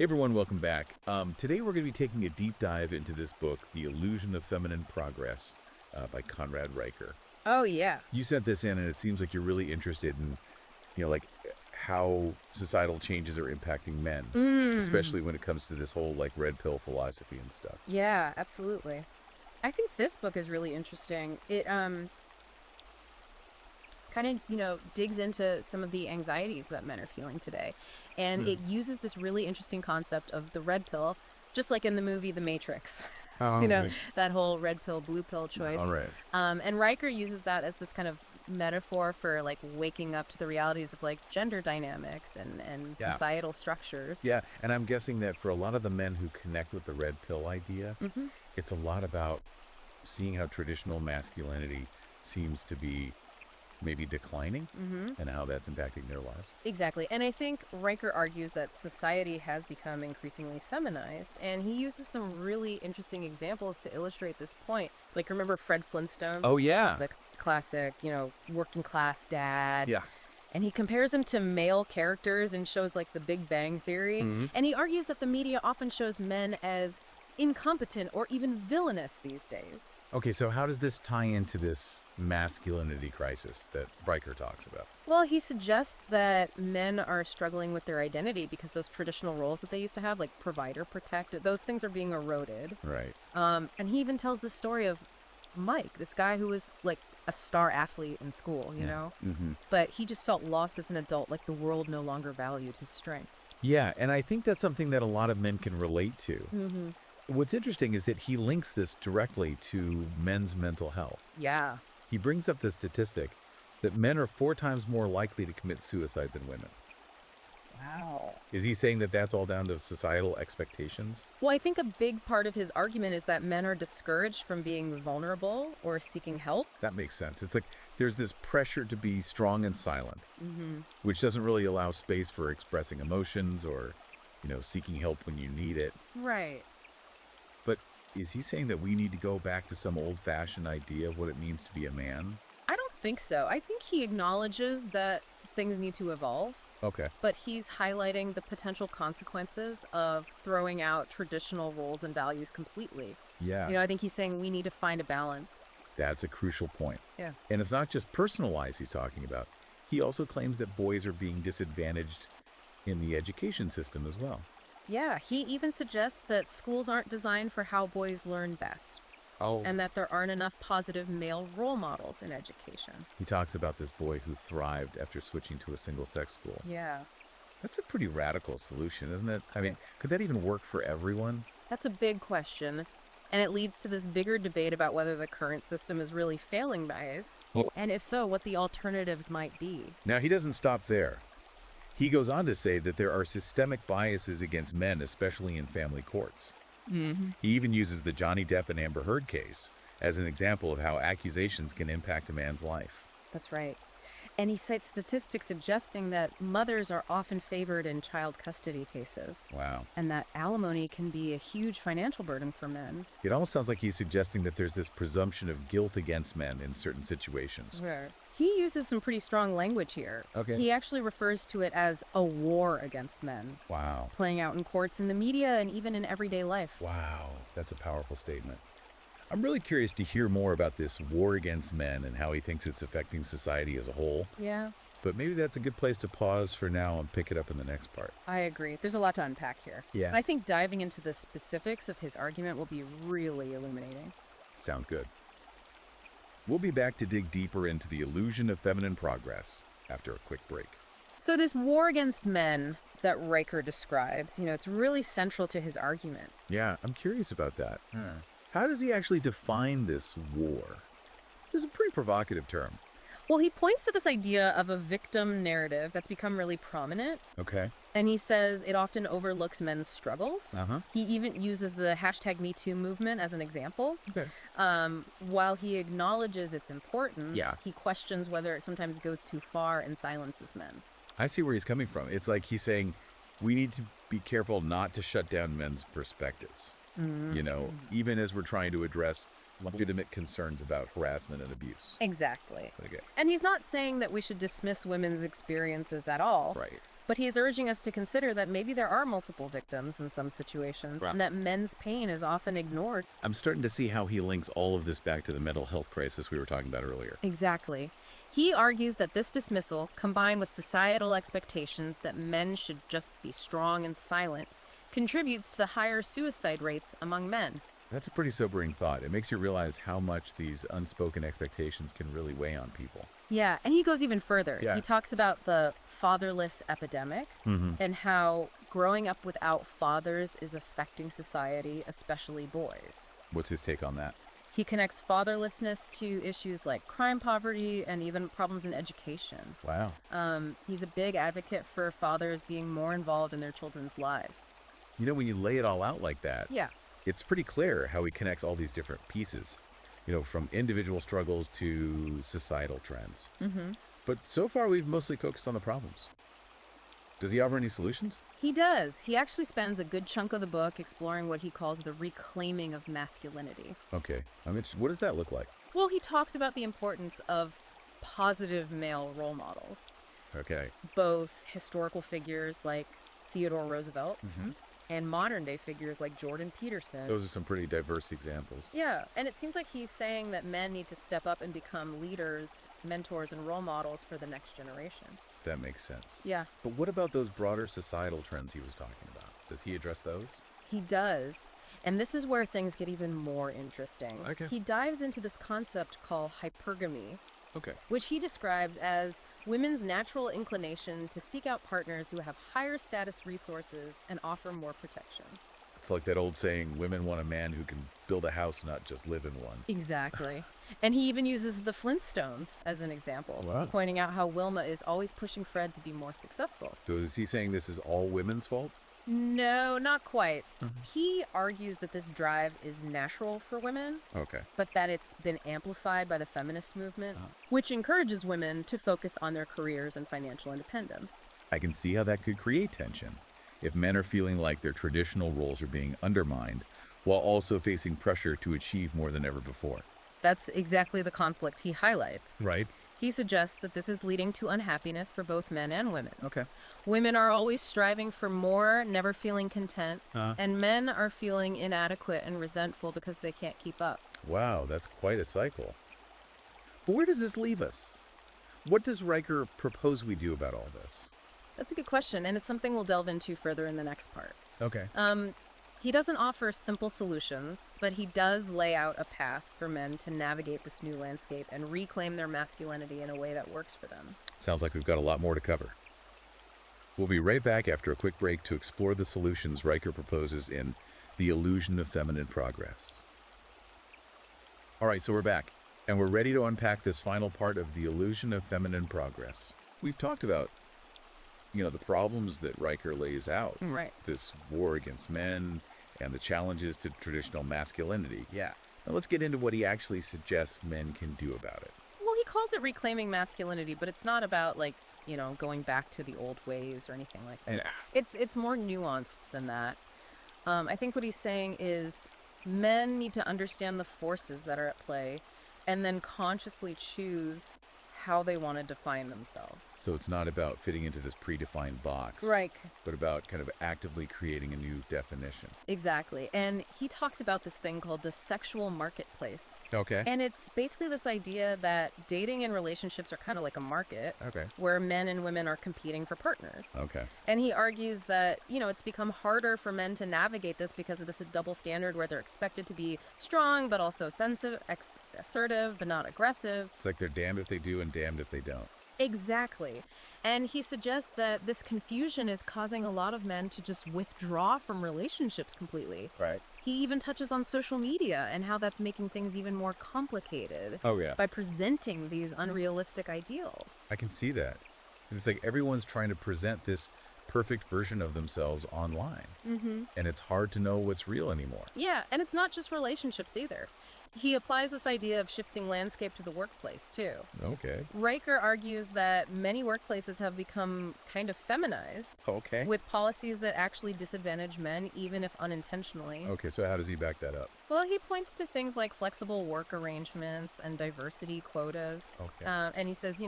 everyone, welcome back. Today we're going to be taking a deep dive into this book, The Illusion of Feminine Progress, by Conrad Riker. Oh, yeah. You sent this in, and it seems like you're really interested in, like how societal changes are impacting men, especially when it comes to this whole like red pill philosophy and stuff. Yeah, absolutely. I think this book is really interesting. It kind of, digs into some of the anxieties that men are feeling today. And it uses this really interesting concept of the red pill, just like in the movie The Matrix. Oh, right. That whole red pill, blue pill choice. All right. And Riker uses that as this kind of metaphor for like waking up to the realities of like gender dynamics and Yeah. societal structures. Yeah, and I'm guessing that for a lot of the men who connect with the red pill idea, it's a lot about seeing how traditional masculinity seems to be maybe declining and how that's impacting their lives. Exactly. And I think Riker argues that society has become increasingly feminized, and he uses some really interesting examples to illustrate this point. Like, remember Fred Flintstone? Oh, yeah. The classic, working class dad. Yeah. And he compares him to male characters in shows like The Big Bang Theory. And he argues that the media often shows men as incompetent or even villainous these days. Okay, so how does this tie into this masculinity crisis that Riker talks about? Well, he suggests that men are struggling with their identity because those traditional roles that they used to have, like provider, protector, those things are being eroded. Right. And he even tells the story of Mike, this guy who was like a star athlete in school, you know? But he just felt lost as an adult, like the world no longer valued his strengths. Yeah, and I think that's something that a lot of men can relate to. What's interesting is that he links this directly to men's mental health. Yeah. He brings up the statistic that men are 4 times more likely to commit suicide than women. Wow. Is he saying that that's all down to societal expectations? Well, I think a big part of his argument is that men are discouraged from being vulnerable or seeking help. That makes sense. It's like there's this pressure to be strong and silent, which doesn't really allow space for expressing emotions or, seeking help when you need it. Right. But is he saying that we need to go back to some old-fashioned idea of what it means to be a man? I don't think so. I think he acknowledges that things need to evolve. Okay. But he's highlighting the potential consequences of throwing out traditional roles and values completely. Yeah. I think he's saying we need to find a balance. That's a crucial point. Yeah. And it's not just personal lies he's talking about. He also claims that boys are being disadvantaged in the education system as well. Yeah, he even suggests that schools aren't designed for how boys learn best. Oh. And that there aren't enough positive male role models in education. He talks about this boy who thrived after switching to a single-sex school. Yeah. That's a pretty radical solution, isn't it? I mean, could that even work for everyone? That's a big question. And it leads to this bigger debate about whether the current system is really failing guys. And if so, what the alternatives might be. Now, he doesn't stop there. He goes on to say that there are systemic biases against men, especially in family courts. He even uses the Johnny Depp and Amber Heard case as an example of how accusations can impact a man's life. That's right. And he cites statistics suggesting that mothers are often favored in child custody cases. Wow. And that alimony can be a huge financial burden for men. It almost sounds like he's suggesting that there's this presumption of guilt against men in certain situations. Sure. He uses some pretty strong language here. Okay. He actually refers to it as a war against men, Wow. playing out in courts, in the media, and even in everyday life. Wow. That's a powerful statement. I'm really curious to hear more about this war against men and how he thinks it's affecting society as a whole. Yeah, But maybe that's a good place to pause for now and pick it up in the next part. I agree. There's a lot to unpack here. Yeah. And I think diving into the specifics of his argument will be really illuminating. Sounds good. We'll be back to dig deeper into the illusion of feminine progress after a quick break. So this war against men that Riker describes, it's really central to his argument. Yeah, I'm curious about that. How does he actually define this war? This is a pretty provocative term. Well, he points to this idea of a victim narrative that's become really prominent. Okay. And he says it often overlooks men's struggles. Uh-huh. He even uses the hashtag #MeToo movement as an example. Okay. While he acknowledges its importance, Yeah. he questions whether it sometimes goes too far and silences men. I see where he's coming from. It's like he's saying we need to be careful not to shut down men's perspectives. Even as we're trying to address legitimate concerns about harassment and abuse. Exactly. Okay. And he's not saying that we should dismiss women's experiences at all. Right. But he is urging us to consider that maybe there are multiple victims in some situations, Right. and that men's pain is often ignored. I'm starting to see how he links all of this back to the mental health crisis we were talking about earlier. Exactly. He argues that this dismissal, combined with societal expectations that men should just be strong and silent, contributes to the higher suicide rates among men. That's a pretty sobering thought. It makes you realize how much these unspoken expectations can really weigh on people. Yeah, and he goes even further. Yeah. He talks about the fatherless epidemic and how growing up without fathers is affecting society, especially boys. What's his take on that? He connects fatherlessness to issues like crime, poverty, and even problems in education. Wow. He's a big advocate for fathers being more involved in their children's lives. You know, when you lay it all out like that, Yeah. it's pretty clear how he connects all these different pieces, from individual struggles to societal trends. But so far, we've mostly focused on the problems. Does he offer any solutions? He does. He actually spends a good chunk of the book exploring what he calls the reclaiming of masculinity. Okay. I'm interested. What does that look like? Well, he talks about the importance of positive male role models, Okay. both historical figures like Theodore Roosevelt and modern day figures like Jordan Peterson. Those are some pretty diverse examples. Yeah, and it seems like he's saying that men need to step up and become leaders, mentors, and role models for the next generation. That makes sense. Yeah, But what about those broader societal trends he was talking about? Does he address those? he does. And this is where things get even more interesting. Okay. He dives into this concept called hypergamy, Okay. which he describes as women's natural inclination to seek out partners who have higher status resources and offer more protection. It's like that old saying, women want a man who can build a house, not just live in one. Exactly. And he even uses the Flintstones as an example, Wow. pointing out how Wilma is always pushing Fred to be more successful. So is he saying this is all women's fault? No, not quite. He argues that this drive is natural for women, Okay. but that it's been amplified by the feminist movement, which encourages women to focus on their careers and financial independence. I can see how that could create tension. If men are feeling like their traditional roles are being undermined, while also facing pressure to achieve more than ever before. That's exactly the conflict he highlights. Right. He suggests that this is leading to unhappiness for both men and women. Okay. Women are always striving for more, never feeling content, and men are feeling inadequate and resentful because they can't keep up. Wow, that's quite a cycle. But where does this leave us? What does Riker propose we do about all this? That's a good question, and it's something we'll delve into further in the next part. Okay. He doesn't offer simple solutions, but he does lay out a path for men to navigate this new landscape and reclaim their masculinity in a way that works for them. Sounds like we've got a lot more to cover. We'll be right back after a quick break to explore the solutions Riker proposes in The Illusion of Feminine Progress. All right, so we're back, and we're ready to unpack this final part of The Illusion of Feminine Progress. We've talked about, the problems that Riker lays out. Right. This war against men and the challenges to traditional masculinity. Yeah. Now let's get into what he actually suggests men can do about it. Well, he calls it reclaiming masculinity, but it's not about going back to the old ways or anything like that. And It's more nuanced than that. I think what he's saying is men need to understand the forces that are at play and then consciously choose how they want to define themselves. so it's not about fitting into this predefined box. Right. But about kind of actively creating a new definition. Exactly. And he talks about this thing called the sexual marketplace. Okay. And it's basically this idea that dating and relationships are kind of like a market Okay. where men and women are competing for partners. Okay. And he argues that, it's become harder for men to navigate this because of this double standard where they're expected to be strong, but also sensitive, assertive, but not aggressive. It's like they're damned if they do and damned if they don't. Exactly. And he suggests that this confusion is causing a lot of men to just withdraw from relationships completely. Right. He even touches on social media and how that's making things even more complicated Oh, yeah. by presenting these unrealistic ideals. I can see that. It's like everyone's trying to present this perfect version of themselves online. And it's hard to know what's real anymore. Yeah, and it's not just relationships either. He applies this idea of shifting landscape to the workplace, too. Okay. Riker argues that many workplaces have become kind of feminized, Okay. with policies that actually disadvantage men, even if unintentionally. Okay, so how does he back that up? Well, he points to things like flexible work arrangements and diversity quotas. Okay. And he says,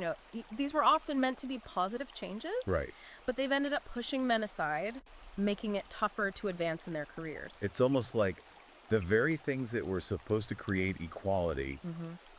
these were often meant to be positive changes, Right. but they've ended up pushing men aside, making it tougher to advance in their careers. It's almost like the very things that were supposed to create equality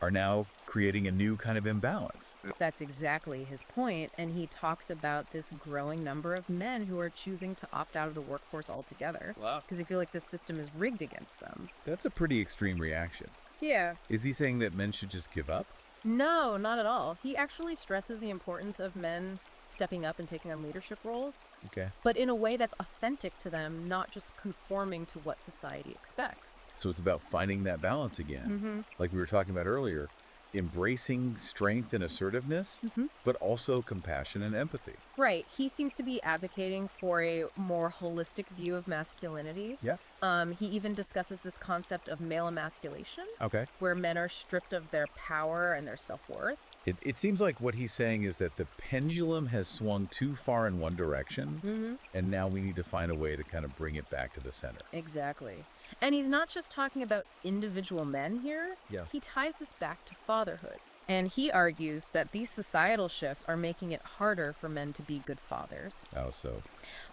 are now creating a new kind of imbalance. That's exactly his point, and he talks about this growing number of men who are choosing to opt out of the workforce altogether. Wow. Because they feel like this system is rigged against them. That's a pretty extreme reaction. Yeah. Is he saying that men should just give up? No, not at all. He actually stresses the importance of men stepping up and taking on leadership roles, Okay. but in a way that's authentic to them, not just conforming to what society expects. So it's about finding that balance again. Like we were talking about earlier, embracing strength and assertiveness, but also compassion and empathy. Right. He seems to be advocating for a more holistic view of masculinity. Yeah. He even discusses this concept of male emasculation, Okay. where men are stripped of their power and their self-worth. It seems like what he's saying is that the pendulum has swung too far in one direction, and now we need to find a way to kind of bring it back to the center. Exactly. And he's not just talking about individual men here. Yeah. He ties this back to fatherhood. And he argues that these societal shifts are making it harder for men to be good fathers. Oh, so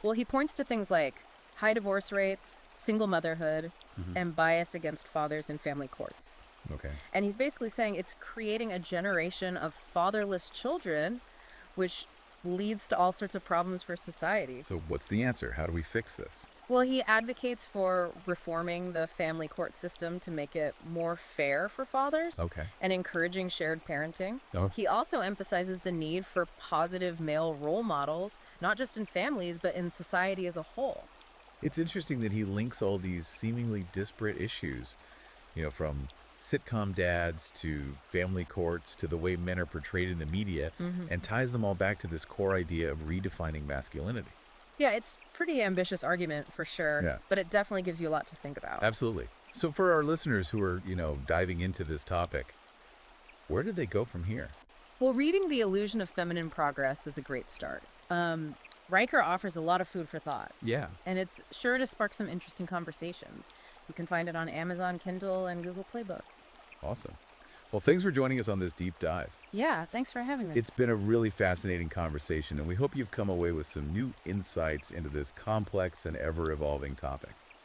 Well, he points to things like high divorce rates, single motherhood, and bias against fathers in family courts. okay. And he's basically saying it's creating a generation of fatherless children, which leads to all sorts of problems for society. So what's the answer? How do we fix this? Well, he advocates for reforming the family court system to make it more fair for fathers Okay. and encouraging shared parenting. Oh. He also emphasizes the need for positive male role models, not just in families, but in society as a whole. It's interesting that he links all these seemingly disparate issues, from sitcom dads to family courts to the way men are portrayed in the media, and ties them all back to this core idea of redefining masculinity. Yeah, it's a pretty ambitious argument for sure, Yeah. but it definitely gives you a lot to think about. Absolutely. So for our listeners who are, diving into this topic, where do they go from here? Well, reading The Illusion of Feminine Progress is a great start. Riker offers a lot of food for thought, Yeah. and it's sure to spark some interesting conversations. You can find it on Amazon Kindle and Google Play Books. Awesome. Well, thanks for joining us on this deep dive. Yeah, thanks for having me. It's been a really fascinating conversation, and we hope you've come away with some new insights into this complex and ever-evolving topic.